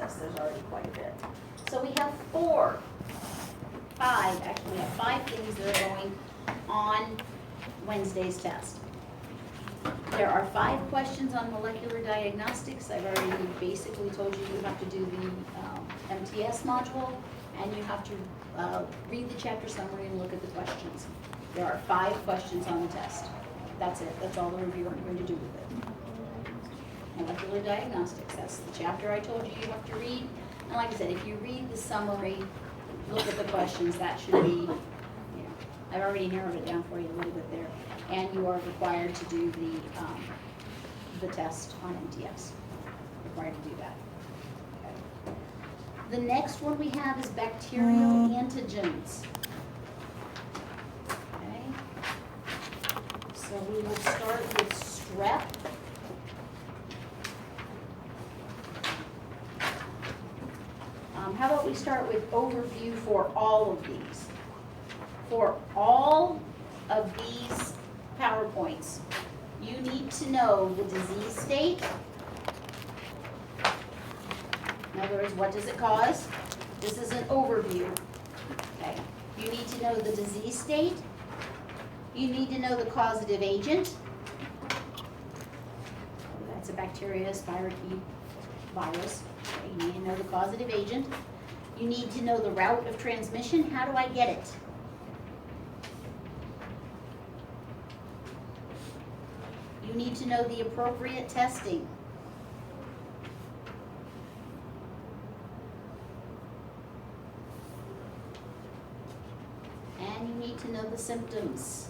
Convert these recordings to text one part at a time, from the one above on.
test, there's already quite a bit. So we have we have five things that are going on Wednesday's test. There are 5 questions on molecular diagnostics. I've already basically told you you have to do the MTS module, and you have to read the chapter summary and look at the questions. There are 5 questions on the test. That's it. That's all the reviewer is going to do with it. Molecular diagnostics, that's the chapter I told you you have to read. And like I said, if you read the summary, look at the questions, that should be, I've already narrowed it down for you a little bit there. And you are required to do the test on MTS. Required to do that. Okay. The next one we have is bacterial antigens. Okay. So we will start with strep. How about we start with overview for all of these? For all of these PowerPoints, you need to know the disease state. In other words, what does it cause? This is an overview. Okay. You need to know the disease state. You need to know the causative agent. That's a bacteria, spirochete virus. Okay. You need to know the causative agent. You need to know the route of transmission. How do I get it? You need to know the appropriate testing. And you need to know the symptoms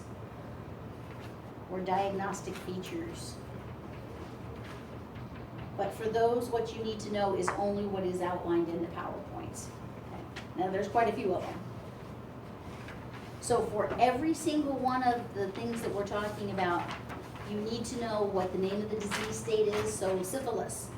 or diagnostic features. But for those, what you need to know is only what is outlined in the PowerPoints. Okay. Now, there's quite a few of them. So for every single one of the things that we're talking about, you need to know what the name of the disease state is. So syphilis,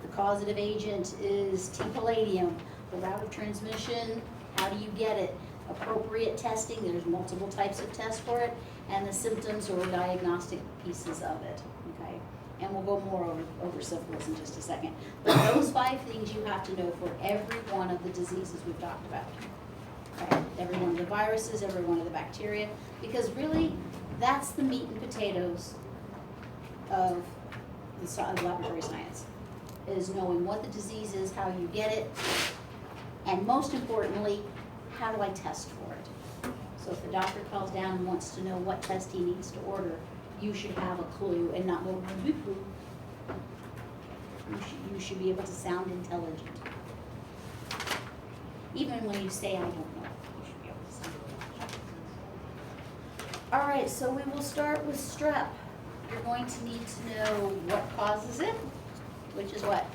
the causative agent is T. palladium. The route of transmission, how do you get it? Appropriate testing, there's multiple types of tests for it, and the symptoms or diagnostic pieces of it, okay? And we'll go more over syphilis in just a second. But those 5 things you have to know for every one of the diseases we've talked about. Okay? Every one of the viruses, every one of the bacteria, because really, that's the meat and potatoes of the laboratory science, is knowing what the disease is, how you get it, and most importantly, how do I test for it? So if the doctor calls down and wants to know what test he needs to order, you should have a clue and not go boo-boo. You should be able to sound intelligent. Even when you say I don't know, you should be able to sound intelligent. All right, so we will start with strep. You're going to need to know what causes it, which is what?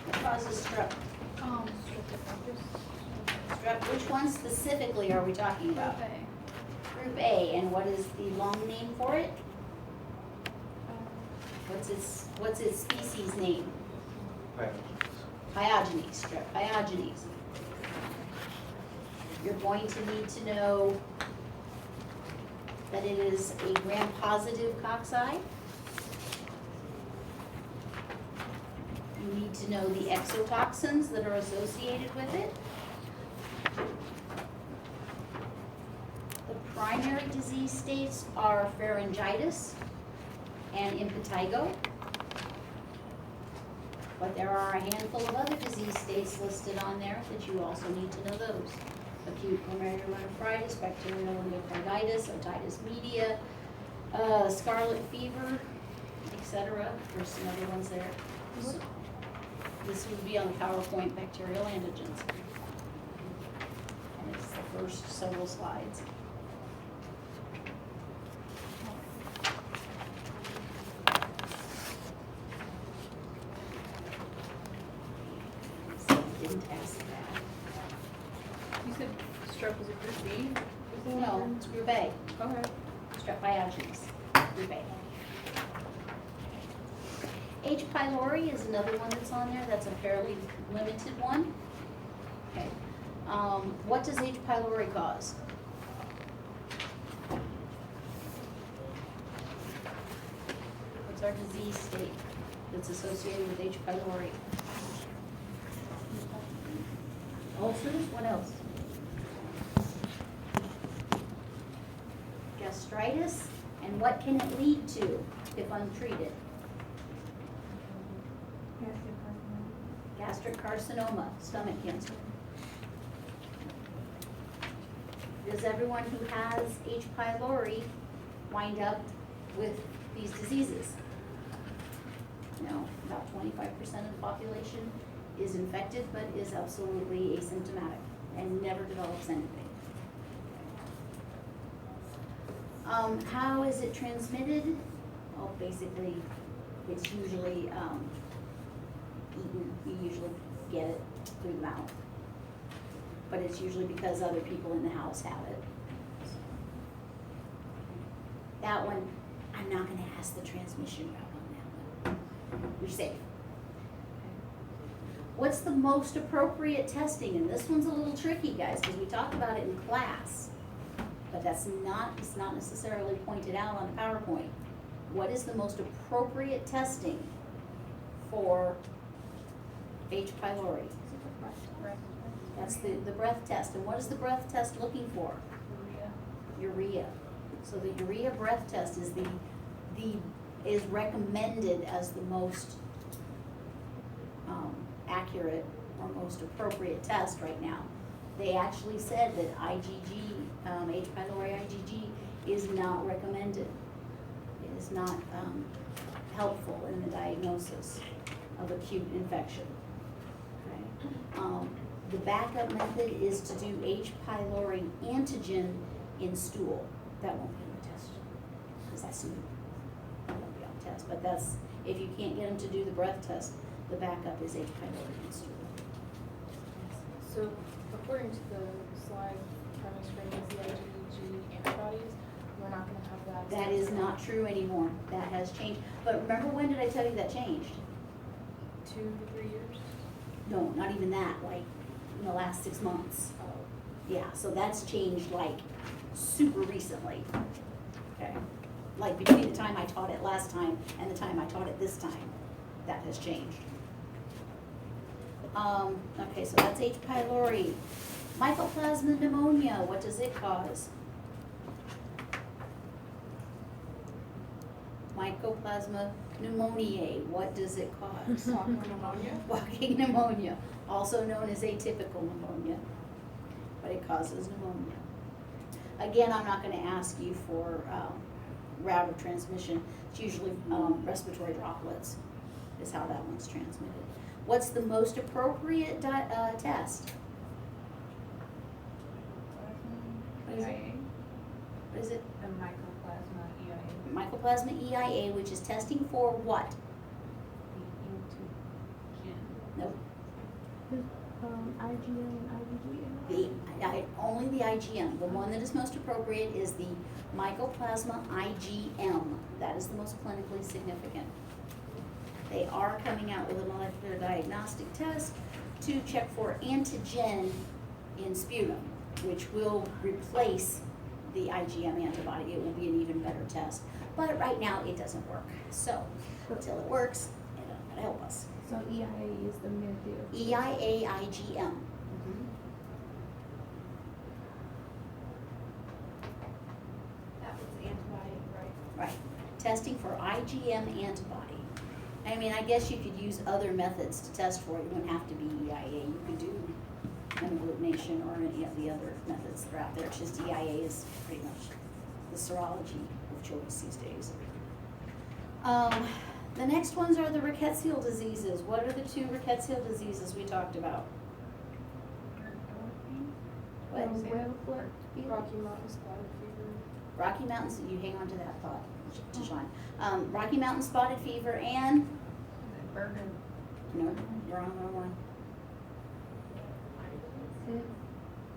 What causes strep? Strep, which one specifically are we talking about? Group A. Group A, and what is the long name for it? What's its species name? Pyogenes, strep pyogenes. You're going to need to know that it is a gram-positive cocci. You need to know the exotoxins that are associated with it. The primary disease states are pharyngitis and impetigo. But there are a handful of other disease states listed on there that you also need to know those. Acute glomerulonephritis, bacterial endocarditis, otitis media, scarlet fever, etc. There's some other ones there. So this would be on the PowerPoint, bacterial antigens. And it's the first several slides. Didn't ask that. You said strep was a group B? No, it's group A, Okay. strep pyogenes, group A. H. pylori is another one that's on there. That's a fairly limited one. Okay. What does H. pylori cause? What's our disease state that's associated with H. pylori. Ulcers, what else? Gastritis, and what can it lead to if untreated? Gastric carcinoma, stomach cancer. Does everyone who has H. pylori wind up with these diseases? No, about 25% of the population is infected but is absolutely asymptomatic and never develops anything. How is it transmitted? Well, basically, it's usually eaten. You usually get it through the mouth. But it's usually because other people in the house have it. That one, I'm not gonna ask the transmission route on that one. You're safe. What's the most appropriate testing? And this one's a little tricky, guys, because we talked about it in class. But it's not necessarily pointed out on the PowerPoint. What is the most appropriate testing for H. pylori? That's the breath test. And what is the breath test looking for? Urea. So the urea breath test is is recommended as the most accurate or most appropriate test right now. They actually said that IgG, H. pylori IgG, is not recommended. It is not helpful in the diagnosis of acute infection. Okay. The backup method is to do H. pylori antigen in stool. That won't be on the test, because that's new. That won't be on the test, but that's, if you can't get them to do the breath test, the backup is H. pylori in stool. So according to the slide on the screen is the IgG antibodies, we're not gonna have that. That is not true anymore. That has changed. But remember, when did I tell you that changed? 2 to 3 years? No, not even that, like, in the last 6 months. Oh. Yeah, so that's changed like super recently, okay? Like between the time I taught it last time and the time I taught it this time, that has changed. Okay, so that's H. pylori. Mycoplasma pneumonia, what does it cause? Mycoplasma pneumoniae, what does it cause? Walking pneumonia? Walking pneumonia, also known as atypical pneumonia, but it causes pneumonia. Again, I'm not gonna ask you for route of transmission. It's usually respiratory droplets is how that one's transmitted. What's the most appropriate test? What is it? What is it? The mycoplasma EIA. Mycoplasma EIA, which is testing for what? Nope. IgM and IgG. Only the IgM. The one that is most appropriate is the Mycoplasma IgM. That is the most clinically significant. They are coming out with a molecular diagnostic test to check for antigen in sputum, which will replace the IgM antibody. It will be an even better test. But right now, it doesn't work. So, until it works, it'll help us. So EIA is the method. EIA IgM. That was the antibody, right? Right, testing for IgM antibody. I mean, I guess you could use other methods to test for it. It wouldn't have to be EIA. You could do hemagglutination or any of the other methods that are out there. It's just EIA is pretty much the serology of choice these days. The next ones are the rickettsial diseases. What are the 2 rickettsial diseases we talked about? What? Rocky Mountain spotted fever. Rocky Mountains, you hang on to that thought, Tashawn. Rocky Mountain spotted fever and? Bergen. No, you're on the wrong one.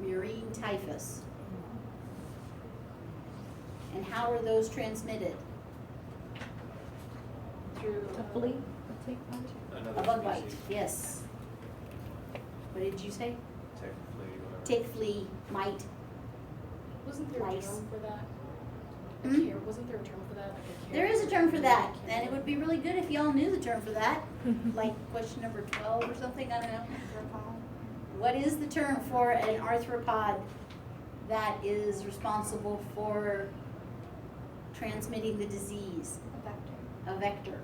Murine typhus. And how are those transmitted? Through. A flea, a tick bite. A bug bite, yes. What did you say? Technically, whatever. Tick, flea, mite. Wasn't there a Lice. term for that? A Hmm? care, wasn't there a term for that? Like a There care- is a term for that, and it would be really good if y'all knew the term for that, like question number 12 or something, I don't know. What is the term for an arthropod that is responsible for transmitting the disease? A vector.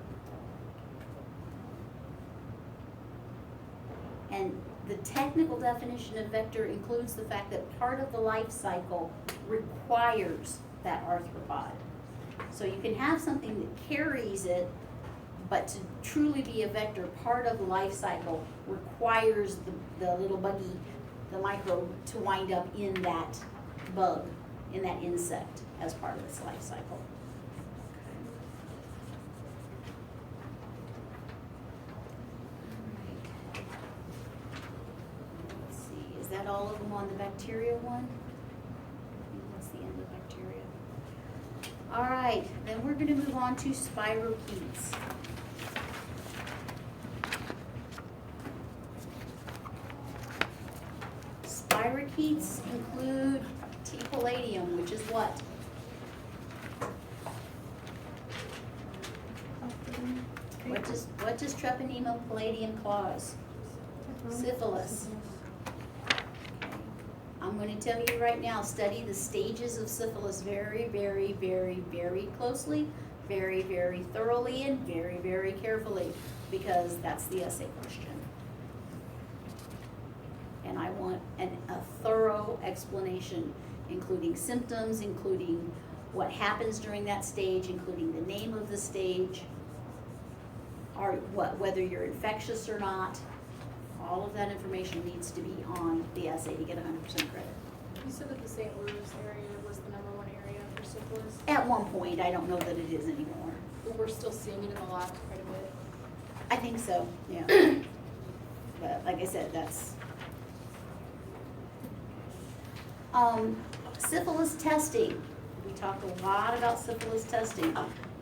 And the technical definition of vector includes the fact that part of the life cycle requires that arthropod. So you can have something that carries it, but to truly be a vector, part of the life cycle requires the little buggy, the microbe, to wind up in that bug, in that insect as part of its life cycle. Let's see, is that all of them on the bacteria one? I think that's the end of bacteria. All right, then we're gonna move on to spirochetes. Spirochetes include T. palladium, which is what? What does Treponema palladium cause? Syphilis. I'm going to tell you right now, study the stages of syphilis very, very, very, very closely, very, very thoroughly, and very, very carefully, because that's the essay question. And I want a thorough explanation, including symptoms, including what happens during that stage, including the name of the stage, or whether you're infectious or not. All of that information needs to be on the essay to get 100% credit. You said that the St. Louis area was the #1 area for syphilis, At one point, I don't know that it is anymore. but we're still seeing it in the lab quite a bit. I think so, yeah. But like I said, that's. Syphilis testing. We talked a lot about syphilis testing.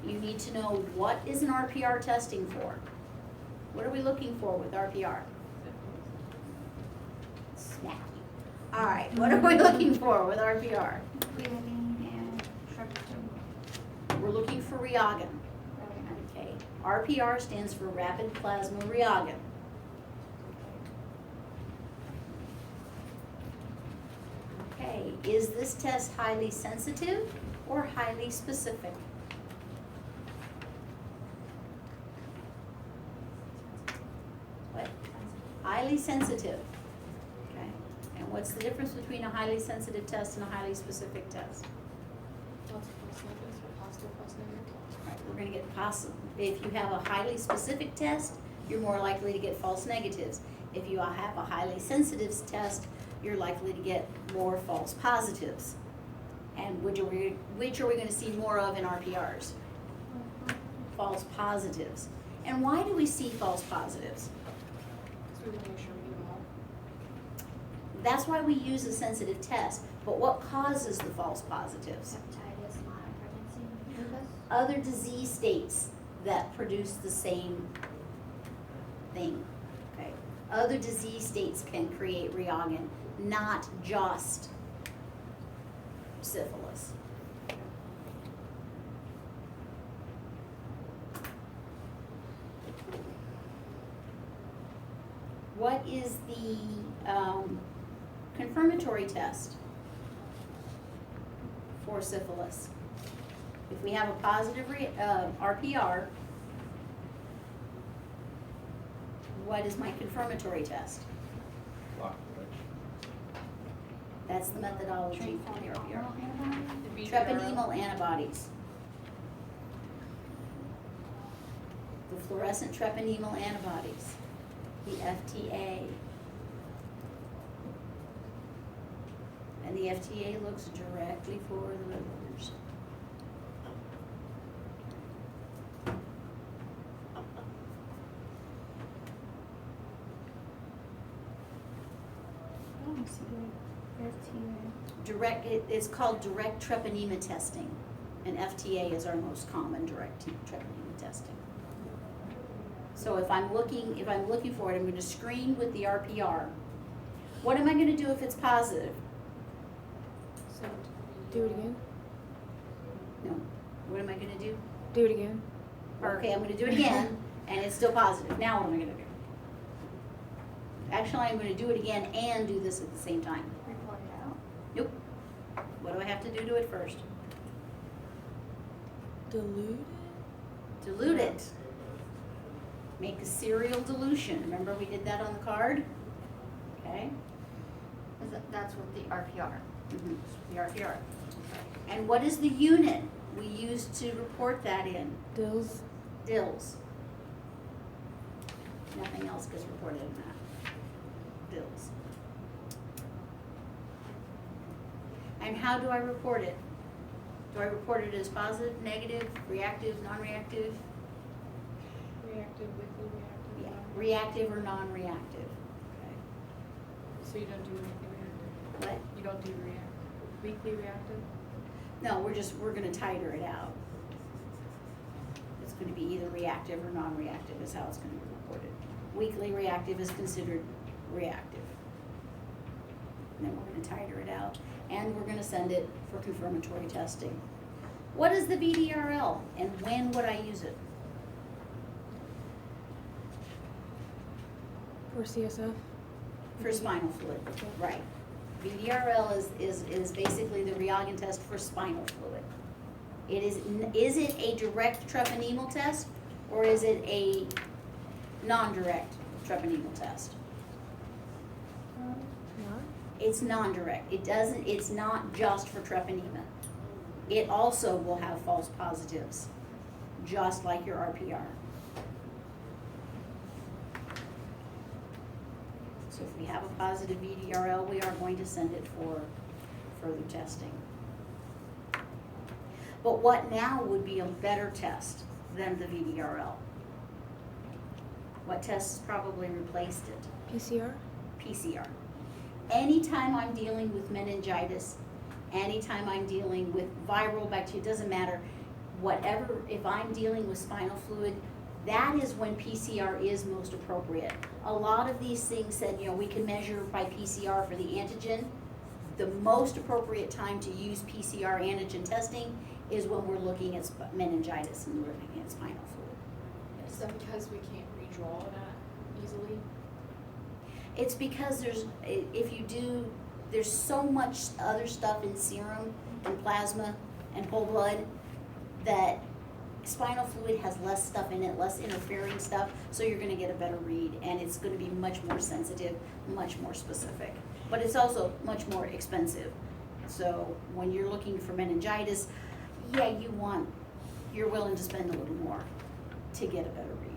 You need to know, what is an RPR testing for? What are we looking for with RPR? Smack you. All right, what are we looking for with RPR? We're looking for reagin. Okay, RPR stands for rapid plasma reagin. Okay, is this test highly sensitive or highly specific? What? Highly sensitive. Okay, and what's the difference between a highly sensitive test and a highly specific test? Lots of false negatives, or positive false negatives. Right, we're gonna get possible. If you have a highly specific test, you're more likely to get false negatives. If you have a highly sensitive test, you're likely to get more false positives. And which are we gonna see more of in RPRs? False positives. And why do we see false positives? So we want to make sure we do them all. That's why we use a sensitive test. But what causes the false positives? Hepatitis, non-pregnancy, lupus. Other disease states that produce the same thing, okay? Other disease states can create reagin, not just syphilis. What is the confirmatory test for syphilis? If we have a positive RPR, what is my confirmatory test? Lock protection. That's the methodology for the RPR. The BDRO. Treponemal antibodies. The fluorescent treponemal antibodies, the FTA. And the FTA looks directly for the livers. I don't see the FTA. Direct, it's called direct treponema testing, and FTA is our most common direct treponema testing. So if I'm looking for it, I'm gonna screen with the RPR. What am I gonna do if it's positive? So Do it again. No. What am I gonna do? Do it again. Or- Okay, I'm gonna do it again, and it's still positive. Now what am I gonna do? Actually, I'm gonna do it again and do this at the same time. Report it out. Nope. What do I have to do to it first? Dilute Dilute it. Make a serial dilution. Remember we did that on the card? Okay? That's with the RPR. Mhm, the RPR. And what is the unit we use to report that in? it. Dills. Dills. Nothing else gets reported in that. Dills. And how do I report it? Do I report it as positive, negative, reactive, non-reactive? Reactive, weekly reactive. Yeah, non- reactive or non-reactive? Okay. So you don't do weekly reactive? What? You don't do weekly reactive? No, we're gonna titer it out. It's gonna be either reactive or non-reactive is how it's gonna be reported. Weekly reactive is considered reactive. And then we're gonna titer it out, and we're gonna send it for confirmatory testing. What is the VDRL, and when would I use it? For CSF? For spinal fluid, right. VDRL is basically the Reagan test for spinal fluid. Is it a direct treponemal test, or is it a non-direct treponemal test? Not? It's non-direct, it's not just for treponema. It also will have false positives, just like your RPR. So if we have a positive VDRL, we are going to send it for further testing. But what now would be a better test than the VDRL? What tests probably replaced it? PCR? PCR. Anytime I'm dealing with meningitis, anytime I'm dealing with viral bacteria, doesn't matter, whatever, if I'm dealing with spinal fluid, that is when PCR is most appropriate. A lot of these things said, we can measure by PCR for the antigen. The most appropriate time to use PCR antigen testing is when we're looking at meningitis and we're looking at spinal fluid. Is that because we can't redraw that easily? It's because there's so much other stuff in serum and plasma and whole blood that spinal fluid has less stuff in it, less interfering stuff, so you're gonna get a better read, and it's gonna be much more sensitive, much more specific. But it's also much more expensive. So when you're looking for meningitis, yeah, you're willing to spend a little more to get a better read.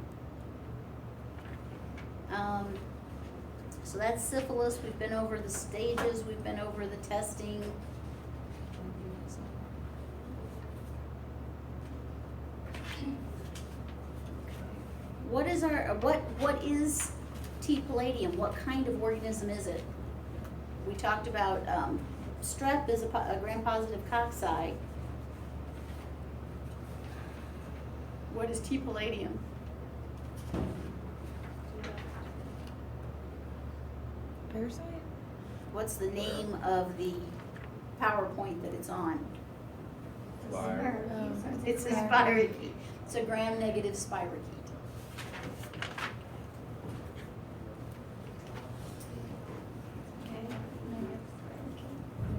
So that's syphilis. We've been over the stages, we've been over the testing. What is T. palladium? What kind of organism is it? We talked about strep is a gram-positive cocci. What is T. palladium? Parasite? What's the name of the PowerPoint that it's on? Fire. It's a spirochete. It's a gram-negative spirochete. Okay.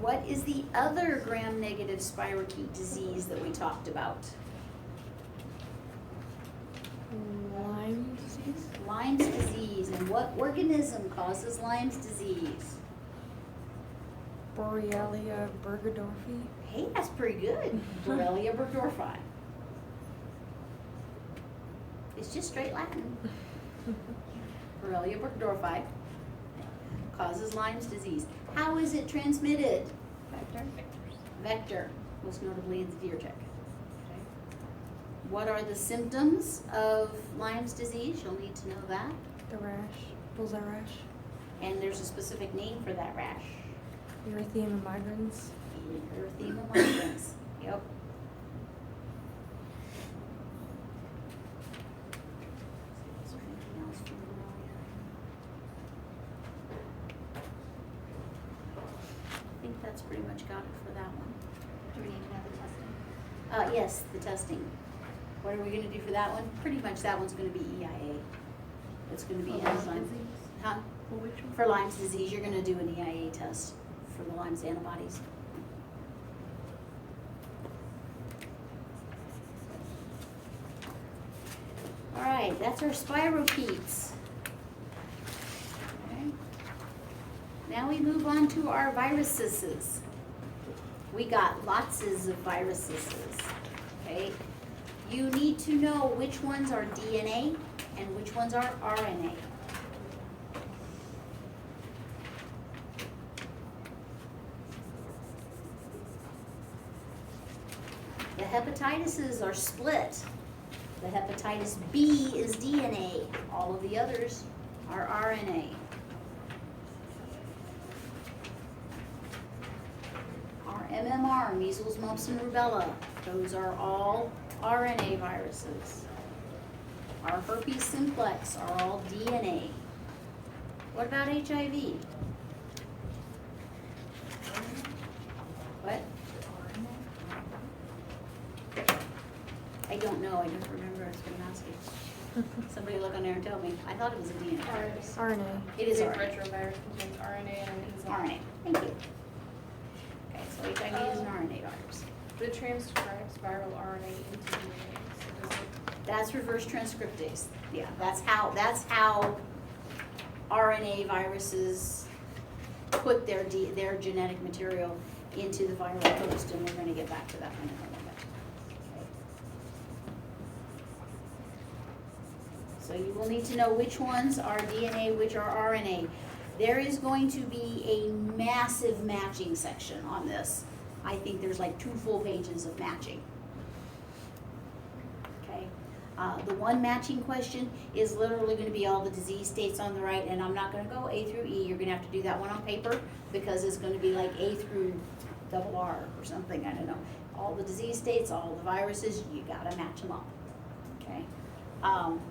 What is the other gram-negative spirochete disease that we talked about? Lyme disease? Lyme's disease. And what organism causes Lyme's disease? Borrelia burgdorferi? Hey, that's pretty good. Borrelia burgdorferi. It's just straight Latin. Borrelia burgdorferi causes Lyme's disease. How is it transmitted? Vector, most notably it's deer tick. What are the symptoms of Lyme's disease? You'll need to know that. The rash, bullseye rash, And there's a specific name for that rash. erythema migrans. Erythema migrans. Yep. Is there anything else for Borrelia? I think that's pretty much got it for that one. Do we need to know the testing? Yes, the testing. What are we gonna do for that one? Pretty much that one's gonna be EIA. It's gonna be enzyme. Huh? For which one? For Lyme's disease, you're gonna do an EIA test for the Lyme's antibodies. All right, that's our spirochetes. Okay. Now we move on to our viruses. We got lots of viruses, okay? You need to know which ones are DNA and which ones are RNA. The hepatitis are split. The hepatitis B is DNA. All of the others are RNA. Our MMR, measles, mumps, and rubella, those are all RNA viruses. Our herpes simplex are all DNA. What about HIV? What? I don't know, I don't remember, I was gonna ask you. Somebody look on there and tell me. I thought it was a DNA virus. RNA. It is The RNA. retrovirus contains RNA and enzyme. RNA, thank you. Okay, so HIV is an RNA virus. But it transcribes viral RNA into DNA, so does it? That's reverse transcriptase. Yeah, that's how RNA viruses put their genetic material into the viral host, and we're gonna get back to that in a moment. So you will need to know which ones are DNA, which are RNA. There is going to be a massive matching section on this. I think there's like 2 full pages of matching. Okay, the one matching question is literally gonna be all the disease states on the right, and I'm not gonna go A through E. You're gonna have to do that one on paper, because it's gonna be like A through double R or something, I don't know. All the disease states, all the viruses, you gotta match them up, okay?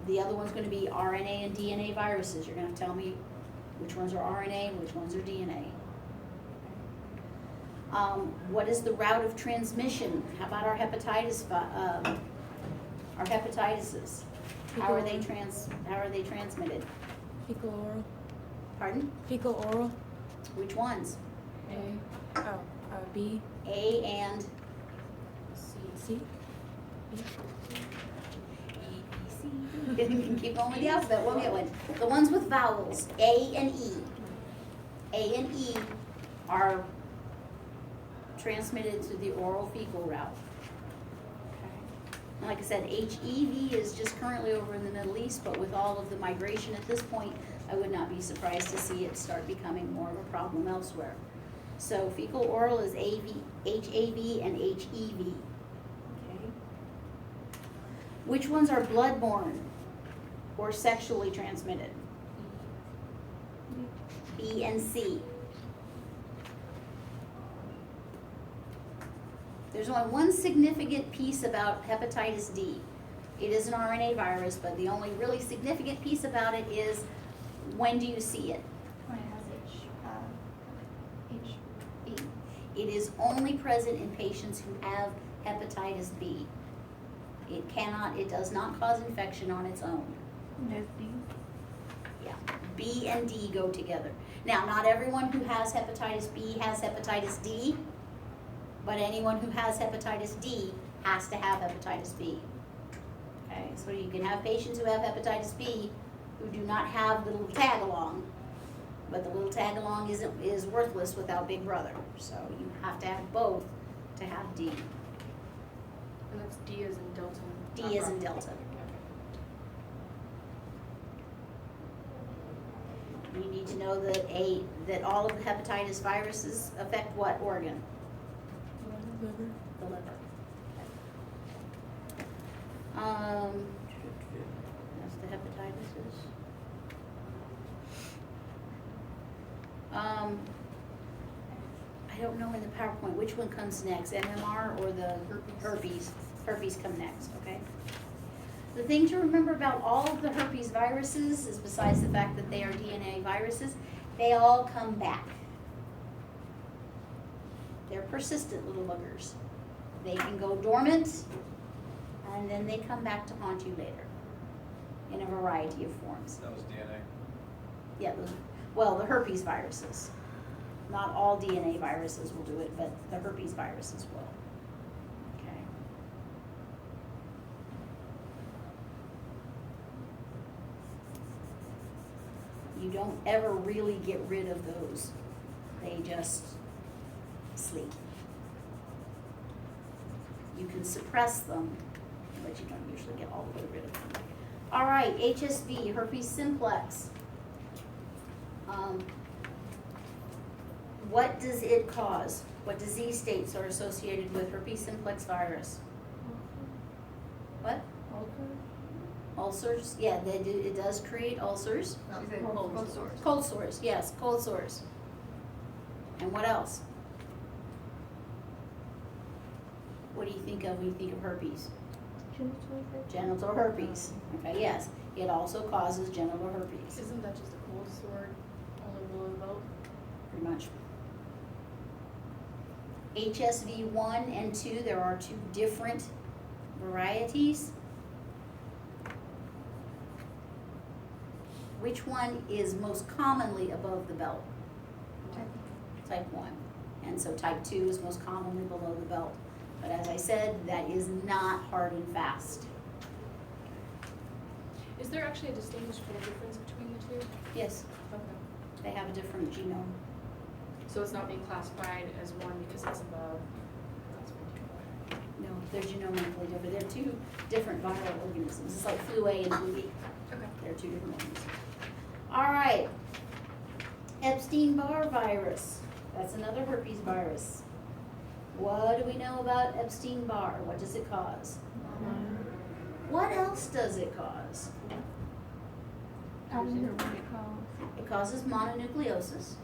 The other one's gonna be RNA and DNA viruses. You're gonna tell me which ones are RNA and which ones are DNA. What is the route of transmission? How about our hepatitis, our hepatitises? How are they transmitted? Fecal oral. Pardon? Fecal oral. Which ones? A, B. A and C. E, B, C. You can keep going with the alphabet, we'll get one. The ones with vowels, A and E. A and E are transmitted to the oral fecal route. And like I said, HEV is just currently over in the Middle East, but with all of the migration at this point, I would not be surprised to see it start becoming more of a problem elsewhere. So fecal oral is HAV and HEV. Okay. Which ones are bloodborne or sexually transmitted? B and C. There's only one significant piece about hepatitis D. It is an RNA virus, but the only really significant piece about it is, when do you see it? When it has HB. It is only present in patients who have hepatitis B. It does not cause infection on its own. There's D. Yeah, B and D go together. Now, not everyone who has hepatitis B has hepatitis D, but anyone who has hepatitis D has to have hepatitis B. Okay, so you can have patients who have hepatitis B who do not have the little tag along, but the little tag along is worthless without Big Brother. So you have to have both to have D. and that's D as in Delta. D as in Delta. You need to know that all of the hepatitis viruses affect what organ? Liver. The liver. That's the hepatitises. I don't know in the PowerPoint, which one comes next, MMR or the herpes? Herpes come next, okay? The thing to remember about all of the herpes viruses is, besides the fact that they are DNA viruses, they all come back. They're persistent little buggers. They can go dormant, and then they come back to haunt you later in a variety of forms. That was DNA. Yeah, well, the herpes viruses. Not all DNA viruses will do it, but the herpes viruses will. Okay. You don't ever really get rid of those. They just sleep. You can suppress them, but you don't usually get all the way rid of them. All right, HSV, herpes simplex. What does it cause? What disease states are associated with herpes simplex virus? What? Ulcers? Yeah, it does create ulcers. No, you said cold sores. Cold sores, yes, cold sores. And what else? What do you think of when you think of herpes? Genital herpes. Okay, yes. It also causes genital herpes, Isn't that just a cold sore only below the belt? pretty much. HSV 1 and 2, there are 2 different varieties. Which one is most commonly above the belt? Type 1. And so type 2 is most commonly below the belt. But as I said, that is not hard and fast. Is there actually a distinguishable difference between the two? Yes, Okay. they have a different genome. So it's not being classified as one because it's above. No, they're genomically different. They're 2 different viral organisms. It's like flu A and flu B. Okay. They're 2 different organisms. All right. Epstein-Barr virus. That's another herpes virus. What do we know about Epstein-Barr? What does it cause? What else does it cause? It causes mononucleosis.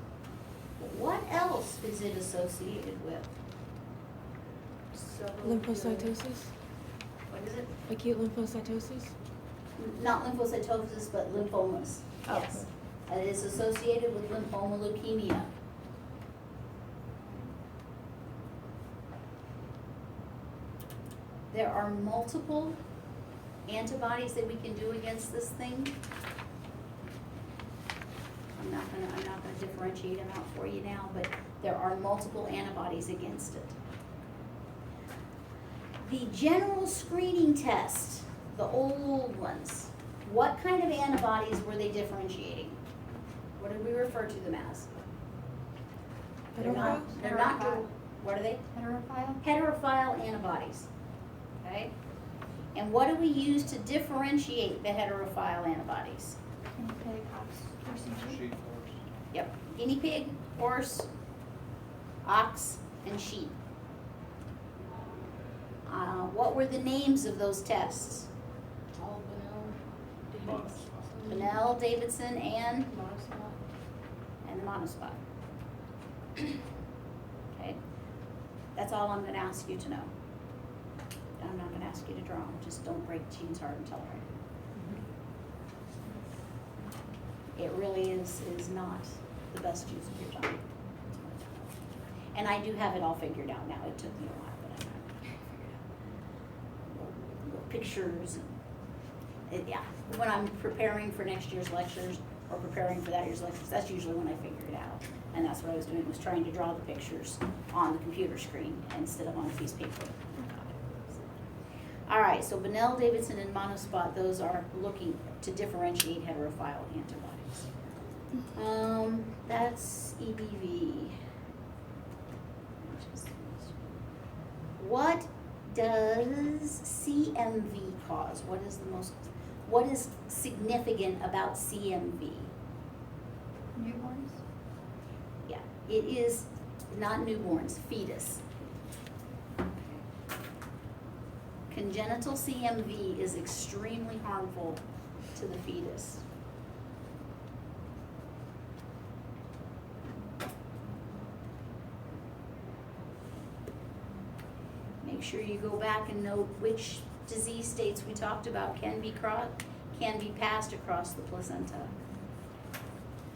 What else is it associated with? Lymphocytosis. What is it? Acute lymphocytosis. Not lymphocytosis, but lymphomas. Yes. It is associated with lymphoma leukemia. There are multiple antibodies that we can do against this thing. I'm not gonna differentiate them out for you now, but there are multiple antibodies against it. The general screening test, the old ones, what kind of antibodies were they differentiating? What did we refer to them as? They're not, Heterophile. what are they? Heterophile? Heterophile antibodies, okay? And what do we use to differentiate the heterophile antibodies? Guinea pig, ox, horse, and sheep. Sheep horse. Yep, guinea pig, horse, ox, and sheep. What were the names of those tests? All Monospot. Bennell, Davidson, and Monospot. the monospot. Okay, that's all I'm gonna ask you to know. I'm not gonna ask you to draw, just don't break Jean's heart and tell her. It really is not the best use of your time. And I do have it all figured out now, it took me a while, but I got it figured out. Little pictures and, yeah, when I'm preparing for next year's lectures or preparing for that year's lectures, that's usually when I figure it out. And that's what I was doing, was trying to draw the pictures on the computer screen instead of on a piece of paper. All right, so Bennell, Davidson, and monospot, those are looking to differentiate heterophile antibodies. That's EBV. What does CMV cause? What is significant about CMV? Newborns? Yeah, it is not newborns, fetus. Congenital CMV is extremely harmful to the fetus. Make sure you go back and note which disease states we talked about can be passed across the placenta.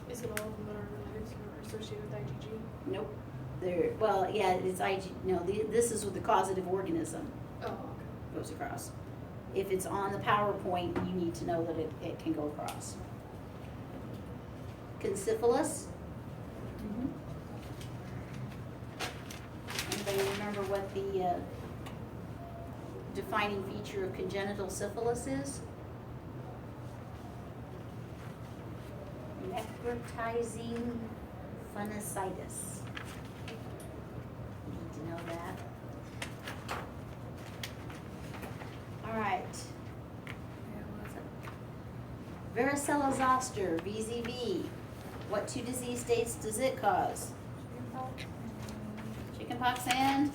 Is it all of them that are related to or associated with IgG? Nope. Well, yeah, it's no, this is with the causative organism Oh, okay. goes across. If it's on the PowerPoint, you need to know that it can go across. Consyphilis. Anybody remember what the defining feature of congenital syphilis is? Necrotizing phalangitis. Need to know that. All right. Where was it? Varicella zoster, VZV. What two disease states does it cause? Chickenpox and?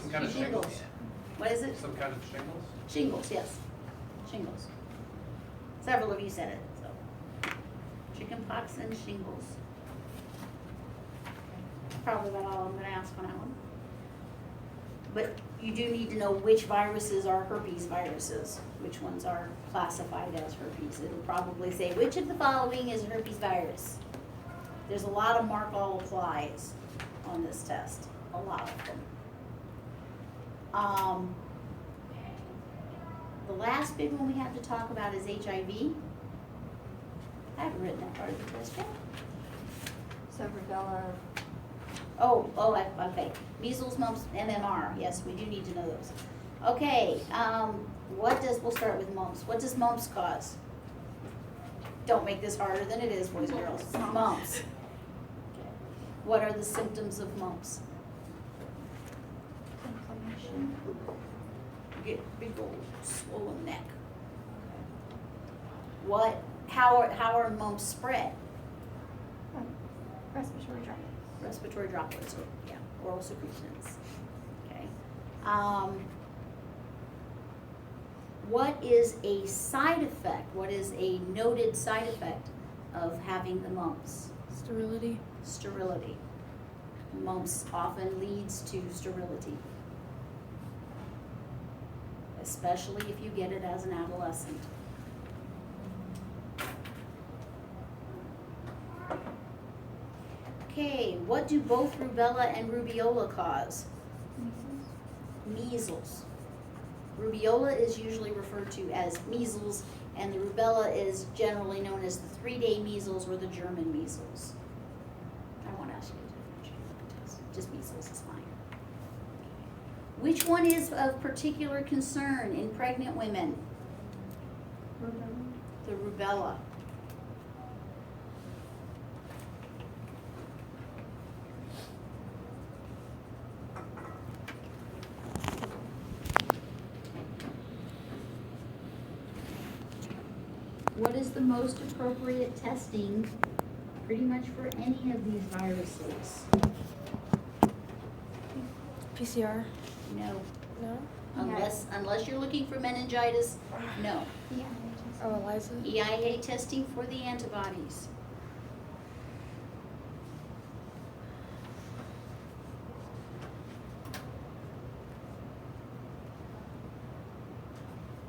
Some kind of Shingles. shingles. What is it? Some kind of shingles? Shingles, yes. Shingles. Several of you said it, so. Chickenpox and shingles. Probably about all I'm gonna ask on that one. But you do need to know which viruses are herpes viruses, which ones are classified as herpes. It'll probably say, which of the following is a herpes virus? There's a lot of mark all applies on this test, a lot of them. The last big one we have to talk about is HIV. I haven't written that part of the test yet. So rubella, Okay. Measles, mumps, MMR. Yes, we do need to know those. Okay, we'll start with mumps. What does mumps cause? Don't make this harder than it is, boys and girls. Mumps. What are the symptoms of mumps? inflammation, Get big old swollen neck. How are mumps spread? respiratory droplets. Respiratory droplets, or, yeah, oral secretions. Okay. What is a side effect? What is a noted side effect of having the mumps? Sterility. Sterility. Mumps often leads to sterility, especially if you get it as an adolescent. Okay, what do both rubella and rubeola cause? Measles. Measles. Rubeola is usually referred to as measles, and the rubella is generally known as the 3-day measles or the German measles. I won't ask you to differentiate the test. Just measles is fine. Which one is of particular concern in pregnant women? Rubella. The rubella. What is the most appropriate testing pretty much for any of these viruses? PCR. No. No. Unless you're looking for meningitis, no. Yeah. Oh, ELISA. EIA testing for the antibodies.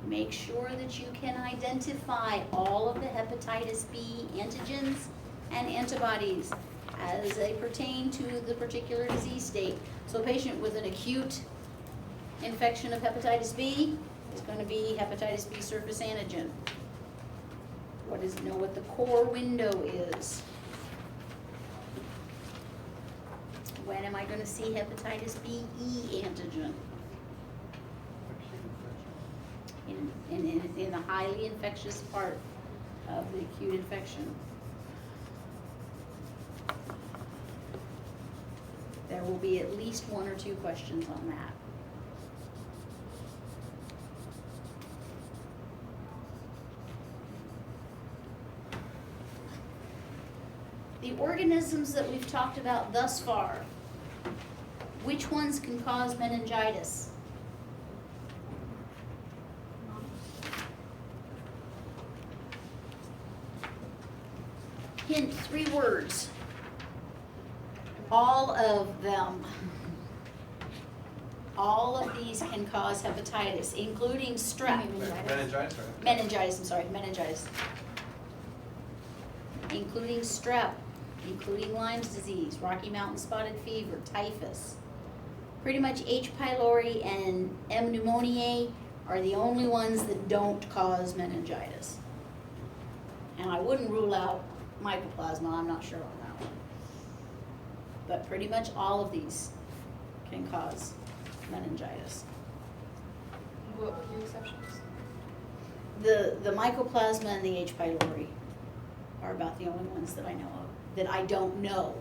Make sure that you can identify all of the hepatitis B antigens and antibodies as they pertain to the particular disease state. So a patient with an acute infection of hepatitis B is going to be hepatitis B surface antigen. Know what the core window is. When am I going to see hepatitis B E antigen? In a highly infectious part of the acute infection. There will be at least 1 or 2 questions on that. The organisms that we've talked about thus far, which ones can cause meningitis? Hint, 3 words. All of them. All of these can cause hepatitis, including strep. Meningitis, right? Meningitis, I'm sorry, meningitis. including strep, including Lyme's disease, Rocky Mountain spotted fever, typhus. Pretty much H. pylori and M. pneumoniae are the only ones that don't cause meningitis. And I wouldn't rule out mycoplasma, I'm not sure on that one. But pretty much all of these can cause meningitis. What were the exceptions? The mycoplasma and the H. pylori are about the only ones that I know of, that I don't know.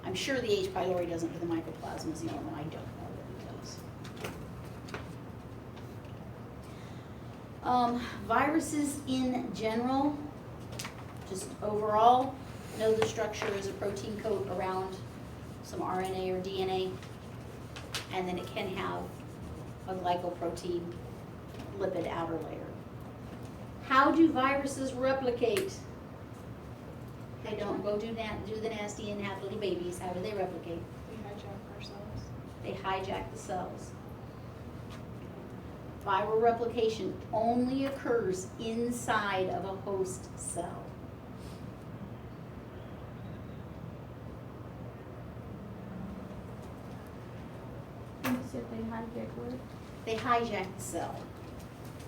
I'm sure the H. pylori doesn't, but the mycoplasma is the only one I don't know that it does. Viruses in general, just overall, know the structure is a protein coat around some RNA or DNA, and then it can have a glycoprotein lipid outer layer. How do viruses replicate? They don't go do the nasty and have little babies. How do they replicate? We hijack our cells. They hijack the cells. Viral replication only occurs inside of a host cell. You said they hijack what? They hijack the cell.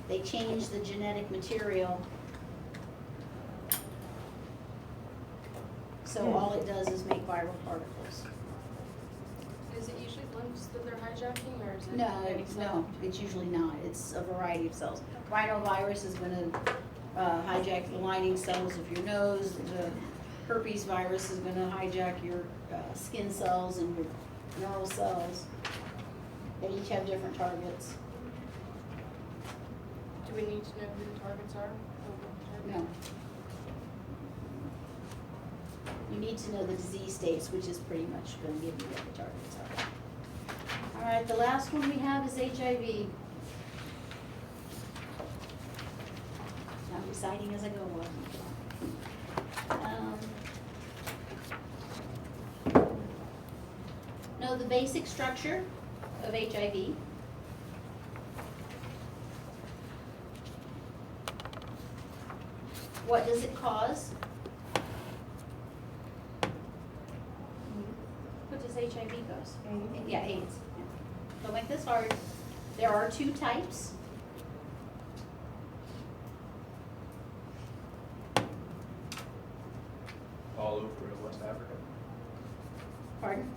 They change the genetic material. So all it does is make viral particles. Is it usually lymphs that they're hijacking, or is it No, any cell? it's usually not. It's a variety of cells. Rhinovirus is gonna hijack the lining cells of your nose. The herpes virus is gonna hijack your skin cells and your neural cells. They each have different targets. Do we need to know who the targets are? Or what the target- No. You need to know the disease states, which is pretty much gonna give you what the targets are. All right, the last one we have is HIV. I'm reciting as I go along. Know the basic structure of HIV. What does it cause? What does HIV cause? AIDS. Yeah, AIDS. Don't make this hard. There are two types. All over West Africa, Pardon?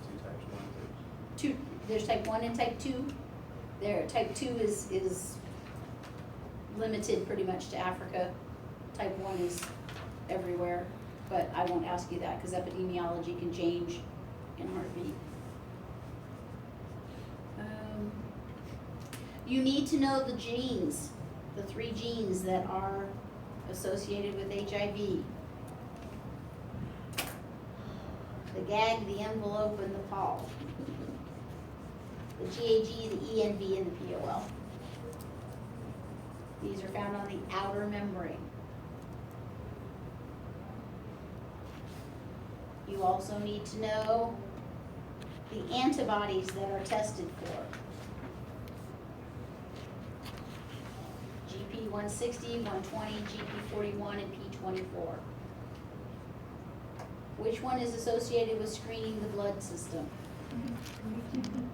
two types, one, Two. There's type 1 and type 2. There, type 2 is limited pretty much to Africa. Type 1 is everywhere, but I won't ask you that because epidemiology can change in a heartbeat. You need to know the genes, the 3 genes that are associated with HIV. The GAG, the envelope, and the POL. The GAG, the ENV, and the POL. These are found on the outer membrane. You also need to know the antibodies that are tested for. GP 160, 120, GP 41, and P24. Which one is associated with screening the blood system?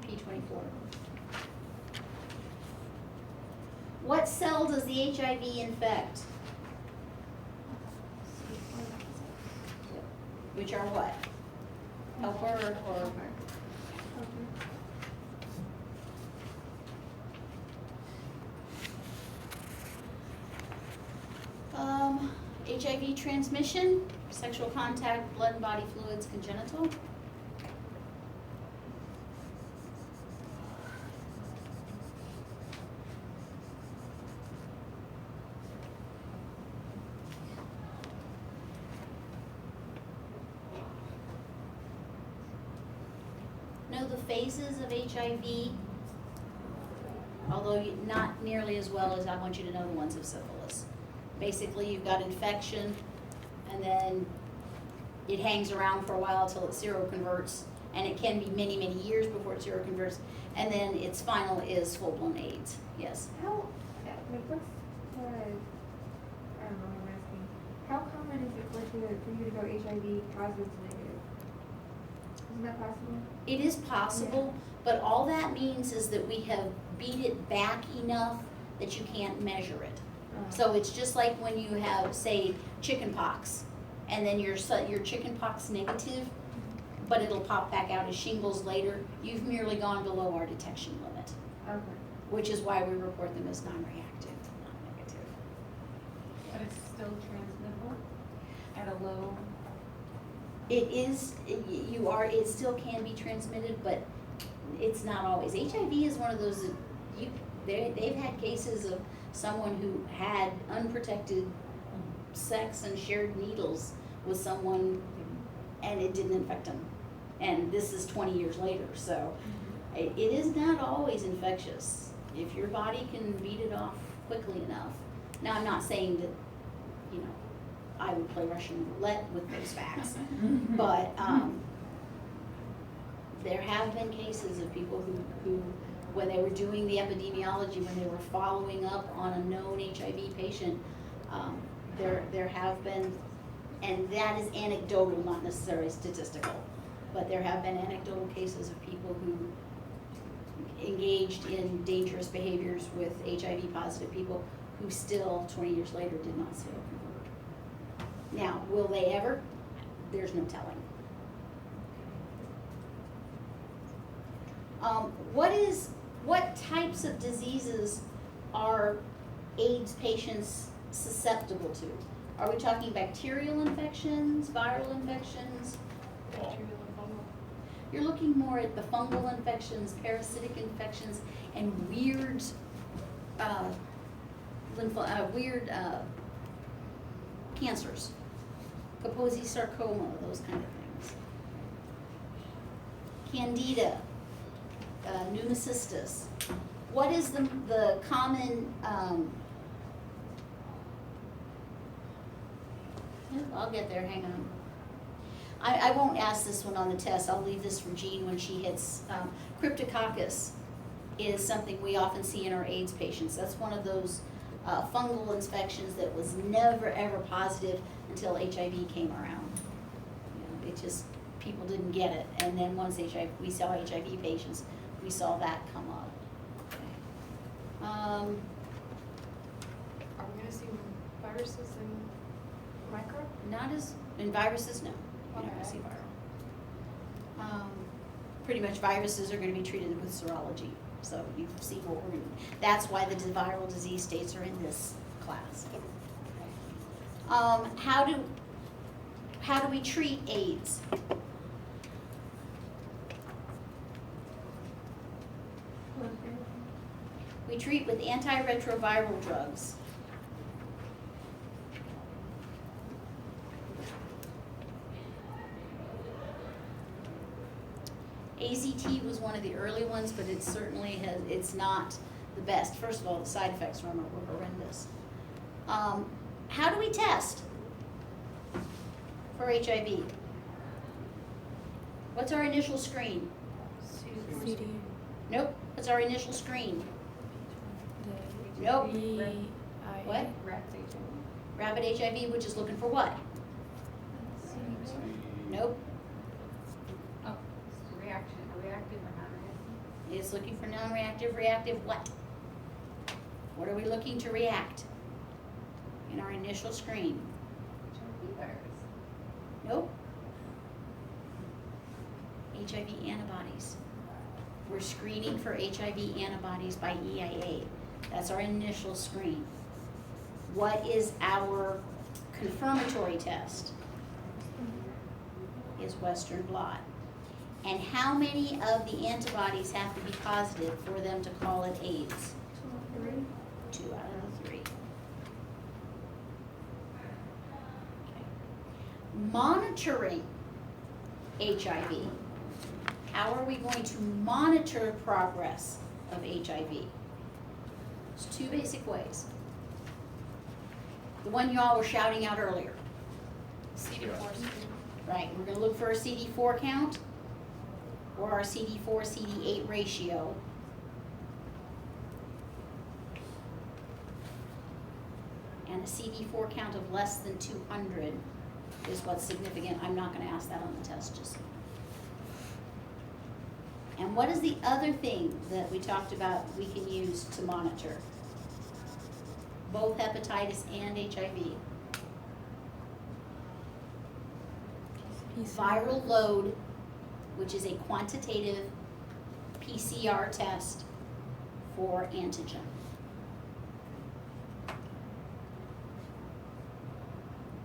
P24. What cell does the HIV infect? Which are what? Helper or? HIV transmission, sexual contact, blood and body fluids, congenital. Know the phases of HIV, although not nearly as well as I want you to know the ones of syphilis. Basically, you've got infection, and then it hangs around for a while till it seroconverts, and it can be many, many years before it seroconverts, and then its final is full-blown AIDS. Yes. How, like, what's, I don't know what I'm asking. How common is it for you to go HIV positive to negative? Isn't that possible? It is possible, but all that means is that we have beat it back enough that you can't measure it. So it's just like when you have, say, chicken pox, and then you're chicken pox negative, but it'll pop back out as shingles later. You've merely gone below our detection limit, Okay. which is why we report them as non-reactive, not negative. But it's still transmittable at a low. It still can be transmitted, but it's not always. HIV is one of those that they've had cases of someone who had unprotected sex and shared needles with someone and it didn't infect them. And this is 20 years later, so it is not always infectious if your body can beat it off quickly enough. Now, I'm not saying that, I would play Russian roulette with those facts, but there have been cases of people who, when they were doing the epidemiology, when they were following up on a known HIV patient, there have been, and that is anecdotal, not necessarily statistical, but there have been anecdotal cases of people who engaged in dangerous behaviors with HIV positive people who still, 20 years later, did not seroconvert. Now, will they ever? There's no telling. What types of diseases are AIDS patients susceptible to? Are we talking bacterial infections, viral infections? Bacterial and fungal. You're looking more at the fungal infections, parasitic infections, and weird, cancers. Kaposi sarcoma, those kind of things. Candida, pneumocystis. What is the common, I'll get there, hang on. I won't ask this one on the test, I'll leave this for Jean when she hits. Cryptococcus is something we often see in our AIDS patients. That's one of those fungal infections that was never ever positive until HIV came around. It just, people didn't get it. And then once we saw HIV patients, we saw that come up. Okay. Are we gonna see viruses and micro? Not as, in viruses, no. You're not gonna see viral. Pretty much viruses are gonna be treated with serology. So you see what we're gonna, that's why the viral disease states are in this class. How do we treat AIDS? We treat with antiretroviral drugs. AZT was one of the early ones, but it certainly it's not the best. First of all, the side effects from it were horrendous. How do we test for HIV? What's our initial screen? CD. Nope, what's our initial screen? The Nope. VIA. What? Rapid HIV. Rapid HIV, which is looking for what? Nope, Oh, it's reaction, reactive or non-reactive? it's looking for non-reactive, reactive what? What are we looking to react in our initial screen? HIV virus. Nope. HIV antibodies. We're screening for HIV antibodies by EIA. That's our initial screen. What is our confirmatory test? Is Western blot. And how many of the antibodies have to be positive for them to call it AIDS? 2 out of the 3. Okay. Monitoring HIV. How are we going to monitor progress of HIV? There's 2 basic ways. The one y'all were shouting out earlier. CD4 screen. Right, we're gonna look for a CD4 count or our CD4, CD8 ratio. And and a CD4 count of less than 200 is what's significant. I'm not gonna ask that on the test, just. And what is the other thing that we talked about we can use to monitor? Both hepatitis and HIV. Viral load, which is a quantitative PCR test for antigen.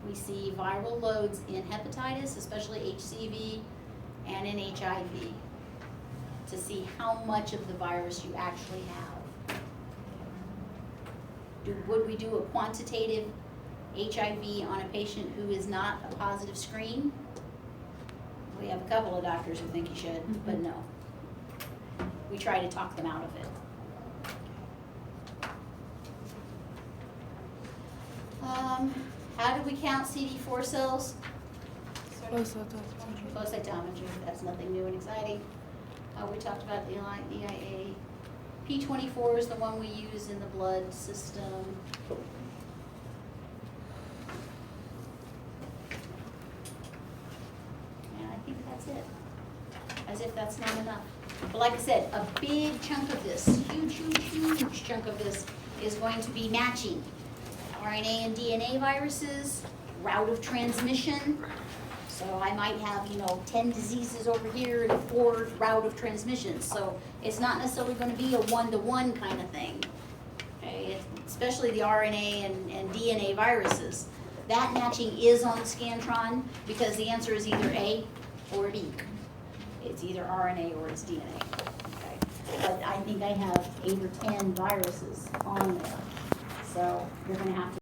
We see viral loads in hepatitis, especially HCV, and in HIV, to see how much of the virus you actually have. Would we do a quantitative HIV on a patient who is not a positive screen? We have a couple of doctors who think you should, but no. We try to talk them out of it. How do we count CD4 cells? Flow cytometry, that's nothing new and exciting. We talked about the EIA. P24 is the one we use in the blood system. And I think that's it. As if that's not enough. But like I said, a big chunk of this, huge chunk of this is going to be matching RNA and DNA viruses, route of transmission. So I might have, 10 diseases over here and 4 route of transmission. So it's not necessarily going to be a one-to-one kind of thing. Okay, especially the RNA and DNA viruses. That matching is on the Scantron because the answer is either A or B. It's either RNA or it's DNA. Okay, but I think I have 8 or 10 viruses on there. So you're going to have to